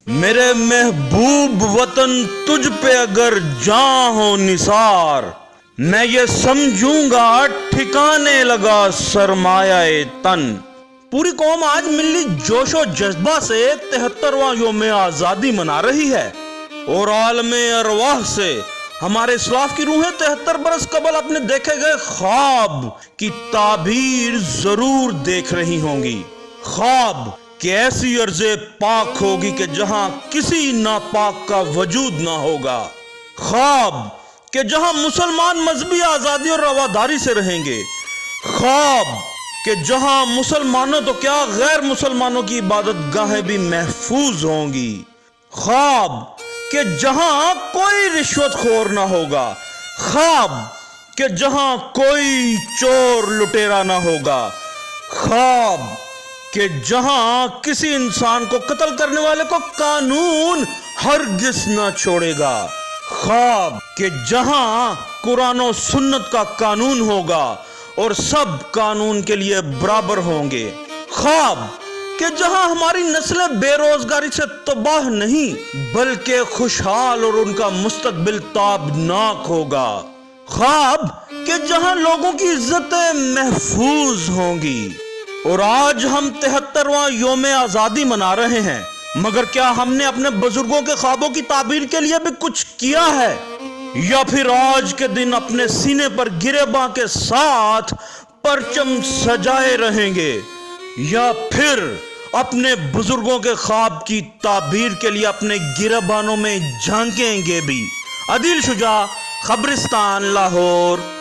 میرے محبوب وطن تجھ پہ اگر جاں ہو نثار، میں یہ سمجھوں گا ٹھکانے لگا سرمایہ تن۔ پوری قوم آج ملی جوش و جذبہ سے 73واں یوم آزادی منا رہی ہے اور عالم ارواح سے ہمارے اسلاف کی روحیں 73 برس قبل اپنے دیکھے گئے خواب کی تعبیر ضرور دیکھ رہی ہوں گی۔ خواب کہ ایسی ارض پاک ہوگی کہ جہاں کسی ناپاک کا وجود نہ ہوگا۔ خواب کہ جہاں مسلمان مذہبی آزادی اور رواداری سے رہیں گے۔ خواب کہ جہاں مسلمانوں تو کیا غیر مسلمانوں کی عبادت گاہیں بھی محفوظ ہوں گی۔ خواب کہ جہاں کوئی رشوت خور نہ ہوگا۔ خواب کہ جہاں کوئی چور لٹیرا نہ ہوگا۔ خواب کہ جہاں کسی انسان کو قتل کرنے والے کو قانون ہرگز نہ چھوڑے گا۔ خواب کہ جہاں قرآن و سنت کا قانون ہوگا اور سب قانون کے لیے برابر ہوں گے۔ خواب کہ جہاں ہماری نسلیں بے روزگاری سے تباہ نہیں بلکہ خوشحال اور ان کا مستقبل تابناک ہوگا۔ خواب کہ جہاں لوگوں کی عزتیں محفوظ ہوں گی۔ اور آج ہم 73واں یوم آزادی منا رہے ہیں، مگر کیا ہم نے اپنے بزرگوں کے خوابوں کی تعبیر کے لیے بھی کچھ کیا ہے؟ یا پھر آج کے دن اپنے سینے پر گریباں کے ساتھ پرچم سجائے رہیں گے؟ یا پھر اپنے بزرگوں کے خواب کی تعبیر کے لیے اپنے گریبانوں میں جھانکیں گے بھی؟ عدیل شجاع، خبرستان، لاہور۔